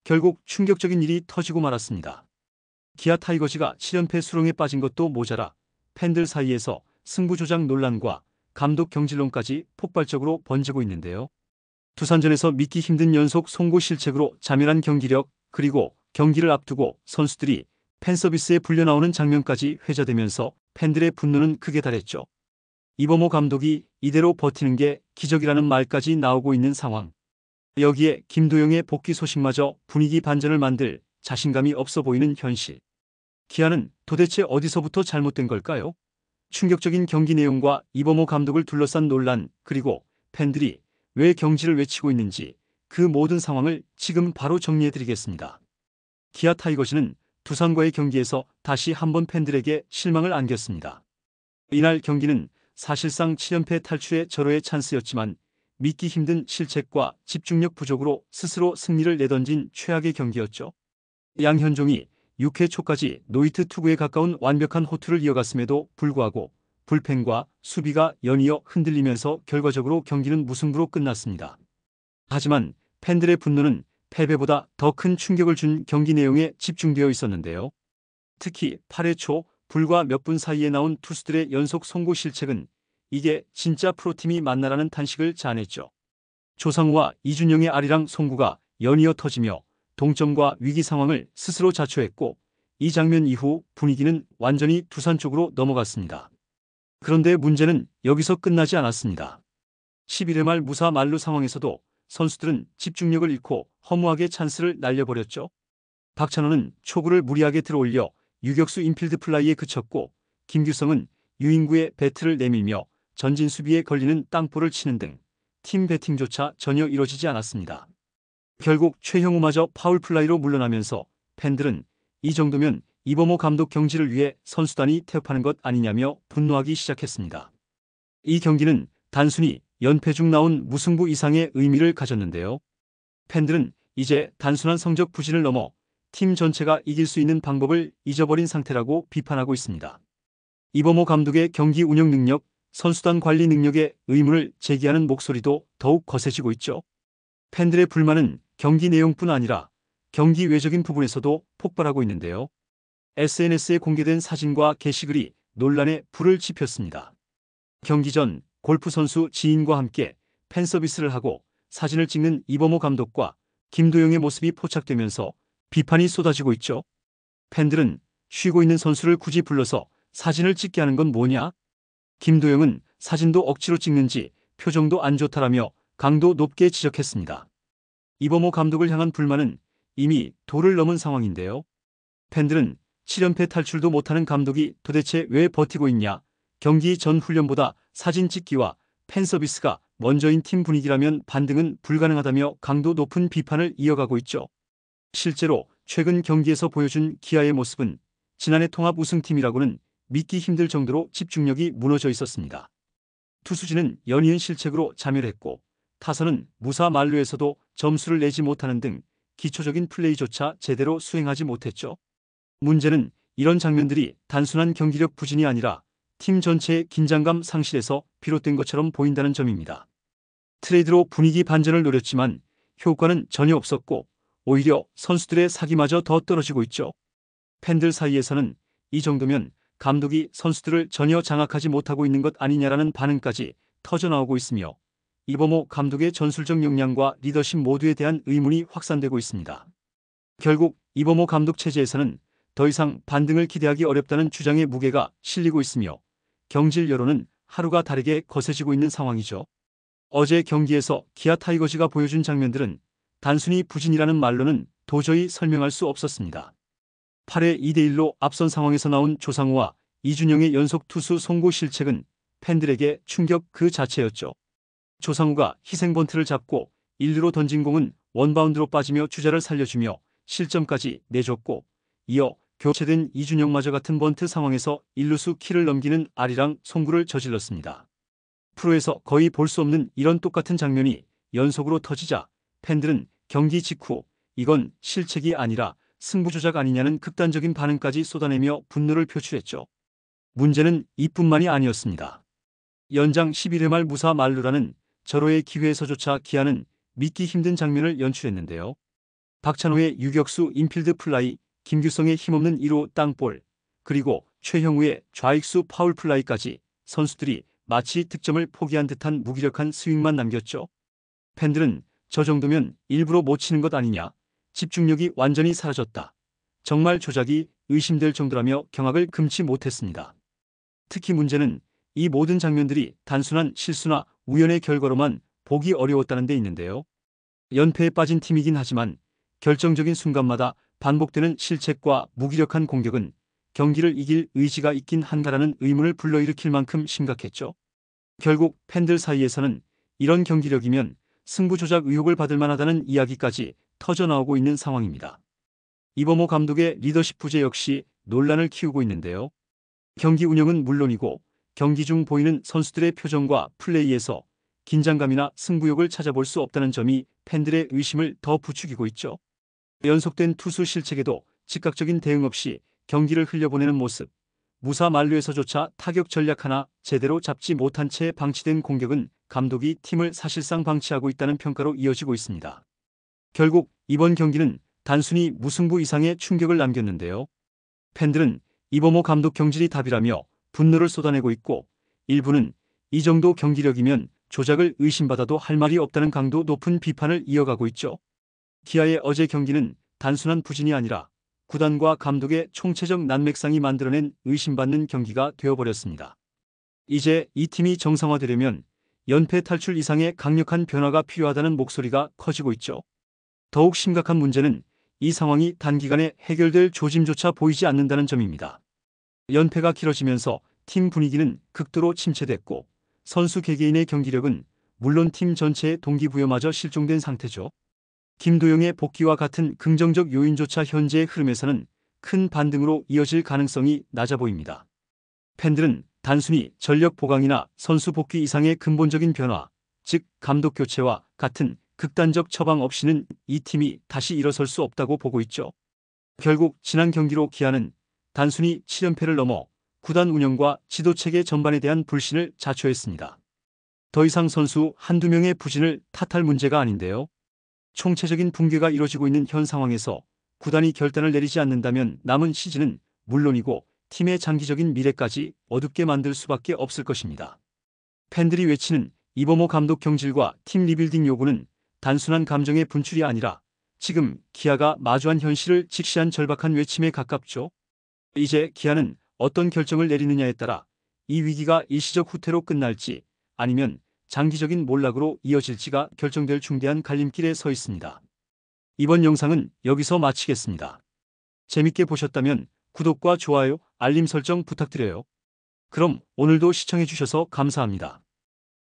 결국 충격적인 일이 터지고 말았습니다. 기아 타이거즈가 7연패 수렁에 빠진 것도 모자라 팬들 사이에서 승부 조작 논란과 감독 경질론까지 폭발적으로 번지고 있는데요. 두산전에서 믿기 힘든 연속 송구 실책으로 자멸한 경기력, 그리고 경기를 앞두고 선수들이 팬서비스에 불려나오는 장면까지 회자되면서 팬들의 분노는 극에 달했죠. 이범호 감독이 이대로 버티는 게 기적이라는 말까지 나오고 있는 상황. 여기에 김도영의 복귀 소식마저 분위기 반전을 만들 자신감이 없어 보이는 현실. 기아는 도대체 어디서부터 잘못된 걸까요? 충격적인 경기 내용과 이범호 감독을 둘러싼 논란, 그리고 팬들이 왜 경질을 외치고 있는지, 그 모든 상황을 지금 바로 정리해드리겠습니다. 기아 타이거즈는 두산과의 경기에서 다시 한번 팬들에게 실망을 안겼습니다. 이날 경기는 사실상 7연패 탈출의 절호의 찬스였지만 믿기 힘든 실책과 집중력 부족으로 스스로 승리를 내던진 최악의 경기였죠. 양현종이 6회 초까지 노히트 투구에 가까운 완벽한 호투를 이어갔음에도 불구하고 불펜과 수비가 연이어 흔들리면서 결과적으로 경기는 무승부로 끝났습니다. 하지만 팬들의 분노는 패배보다 더 큰 충격을 준 경기 내용에 집중되어 있었는데요. 특히 8회 초 불과 몇 분 사이에 나온 투수들의 연속 송구 실책은 이게 진짜 프로팀이 맞나라는 탄식을 자아냈죠. 조상우와 이준영의 아리랑 송구가 연이어 터지며 동점과 위기 상황을 스스로 자초했고, 이 장면 이후 분위기는 완전히 두산 쪽으로 넘어갔습니다. 그런데 문제는 여기서 끝나지 않았습니다. 11회 말 무사 만루 상황에서도 선수들은 집중력을 잃고 허무하게 찬스를 날려버렸죠. 박찬호는 초구를 무리하게 들어올려 유격수 인필드 플라이에 그쳤고, 김규성은 유인구에 배트를 내밀며 전진 수비에 걸리는 땅볼을 치는 등 팀 배팅조차 전혀 이뤄지지 않았습니다. 결국 최형우마저 파울 플라이로 물러나면서 팬들은 이 정도면 이범호 감독 경질을 위해 선수단이 태업하는 것 아니냐며 분노하기 시작했습니다. 이 경기는 단순히 연패 중 나온 무승부 이상의 의미를 가졌는데요. 팬들은 이제 단순한 성적 부진을 넘어 팀 전체가 이길 수 있는 방법을 잊어버린 상태라고 비판하고 있습니다. 이범호 감독의 경기 운영 능력, 선수단 관리 능력에 의문을 제기하는 목소리도 더욱 거세지고 있죠. 팬들의 불만은 경기 내용뿐 아니라 경기 외적인 부분에서도 폭발하고 있는데요. SNS에 공개된 사진과 게시글이 논란에 불을 지폈습니다. 경기 전 골프 선수 지인과 함께 팬서비스를 하고 사진을 찍는 이범호 감독과 김도영의 모습이 포착되면서 비판이 쏟아지고 있죠. 팬들은 쉬고 있는 선수를 굳이 불러서 사진을 찍게 하는 건 뭐냐? 김도영은 사진도 억지로 찍는지 표정도 안 좋다라며 강도 높게 지적했습니다. 이범호 감독을 향한 불만은 이미 도를 넘은 상황인데요. 팬들은 7연패 탈출도 못하는 감독이 도대체 왜 버티고 있냐, 경기 전 훈련보다 사진 찍기와 팬서비스가 먼저인 팀 분위기라면 반등은 불가능하다며 강도 높은 비판을 이어가고 있죠. 실제로 최근 경기에서 보여준 기아의 모습은 지난해 통합 우승팀이라고는 믿기 힘들 정도로 집중력이 무너져 있었습니다. 투수진은 연이은 실책으로 자멸했고, 타선은 무사 만루에서도 점수를 내지 못하는 등 기초적인 플레이조차 제대로 수행하지 못했죠. 문제는 이런 장면들이 단순한 경기력 부진이 아니라 팀 전체의 긴장감 상실에서 비롯된 것처럼 보인다는 점입니다. 트레이드로 분위기 반전을 노렸지만 효과는 전혀 없었고, 오히려 선수들의 사기마저 더 떨어지고 있죠. 팬들 사이에서는 이 정도면 감독이 선수들을 전혀 장악하지 못하고 있는 것 아니냐라는 반응까지 터져나오고 있으며, 이범호 감독의 전술적 역량과 리더십 모두에 대한 의문이 확산되고 있습니다. 결국 이범호 감독 체제에서는 더 이상 반등을 기대하기 어렵다는 주장의 무게가 실리고 있으며, 경질 여론은 하루가 다르게 거세지고 있는 상황이죠. 어제 경기에서 기아 타이거즈가 보여준 장면들은 단순히 부진이라는 말로는 도저히 설명할 수 없었습니다. 8회 2대1로 앞선 상황에서 나온 조상우와 이준영의 연속 투수 송구 실책은 팬들에게 충격 그 자체였죠. 조상우가 희생번트를 잡고 1루로 던진 공은 원바운드로 빠지며 주자를 살려주며 실점까지 내줬고, 이어 교체된 이준영마저 같은 번트 상황에서 1루수 키를 넘기는 아리랑 송구를 저질렀습니다. 프로에서 거의 볼 수 없는 이런 똑같은 장면이 연속으로 터지자 팬들은 경기 직후 이건 실책이 아니라 승부조작 아니냐는 극단적인 반응까지 쏟아내며 분노를 표출했죠. 문제는 이뿐만이 아니었습니다. 연장 11회 말 무사 만루라는 절호의 기회에서조차 기아는 믿기 힘든 장면을 연출했는데요. 박찬호의 유격수 인필드 플라이, 김규성의 힘없는 1루 땅볼, 그리고 최형우의 좌익수 파울 플라이까지 선수들이 마치 득점을 포기한 듯한 무기력한 스윙만 남겼죠. 팬들은 저 정도면 일부러 못 치는 것 아니냐, 집중력이 완전히 사라졌다, 정말 조작이 의심될 정도라며 경악을 금치 못했습니다. 특히 문제는 이 모든 장면들이 단순한 실수나 우연의 결과로만 보기 어려웠다는 데 있는데요. 연패에 빠진 팀이긴 하지만 결정적인 순간마다 반복되는 실책과 무기력한 공격은 경기를 이길 의지가 있긴 한가라는 의문을 불러일으킬 만큼 심각했죠. 결국 팬들 사이에서는 이런 경기력이면 승부 조작 의혹을 받을 만하다는 이야기까지 터져나오고 있는 상황입니다. 이범호 감독의 리더십 부재 역시 논란을 키우고 있는데요. 경기 운영은 물론이고 경기 중 보이는 선수들의 표정과 플레이에서 긴장감이나 승부욕을 찾아볼 수 없다는 점이 팬들의 의심을 더 부추기고 있죠. 연속된 투수 실책에도 즉각적인 대응 없이 경기를 흘려보내는 모습, 무사 만루에서조차 타격 전략 하나 제대로 잡지 못한 채 방치된 공격은 감독이 팀을 사실상 방치하고 있다는 평가로 이어지고 있습니다. 결국 이번 경기는 단순히 무승부 이상의 충격을 남겼는데요. 팬들은 이범호 감독 경질이 답이라며 분노를 쏟아내고 있고, 일부는 이 정도 경기력이면 조작을 의심받아도 할 말이 없다는 강도 높은 비판을 이어가고 있죠. 기아의 어제 경기는 단순한 부진이 아니라 구단과 감독의 총체적 난맥상이 만들어낸 의심받는 경기가 되어버렸습니다. 이제 이 팀이 정상화되려면 연패 탈출 이상의 강력한 변화가 필요하다는 목소리가 커지고 있죠. 더욱 심각한 문제는 이 상황이 단기간에 해결될 조짐조차 보이지 않는다는 점입니다. 연패가 길어지면서 팀 분위기는 극도로 침체됐고 선수 개개인의 경기력은 물론 팀 전체의 동기부여마저 실종된 상태죠. 김도영의 복귀와 같은 긍정적 요인조차 현재의 흐름에서는 큰 반등으로 이어질 가능성이 낮아 보입니다. 팬들은 단순히 전력 보강이나 선수 복귀 이상의 근본적인 변화, 즉 감독 교체와 같은 극단적 처방 없이는 이 팀이 다시 일어설 수 없다고 보고 있죠. 결국 지난 경기로 기아는 단순히 7연패를 넘어 구단 운영과 지도체계 전반에 대한 불신을 자초했습니다. 더 이상 선수 한두 명의 부진을 탓할 문제가 아닌데요. 총체적인 붕괴가 이뤄지고 있는 현 상황에서 구단이 결단을 내리지 않는다면 남은 시즌은 물론이고 팀의 장기적인 미래까지 어둡게 만들 수밖에 없을 것입니다. 팬들이 외치는 이범호 감독 경질과 팀 리빌딩 요구는 단순한 감정의 분출이 아니라 지금 기아가 마주한 현실을 직시한 절박한 외침에 가깝죠. 이제 기아는 어떤 결정을 내리느냐에 따라 이 위기가 일시적 후퇴로 끝날지 아니면 장기적인 몰락으로 이어질지가 결정될 중대한 갈림길에 서 있습니다. 이번 영상은 여기서 마치겠습니다. 재밌게 보셨다면 구독과 좋아요, 알림 설정 부탁드려요. 그럼 오늘도 시청해주셔서 감사합니다.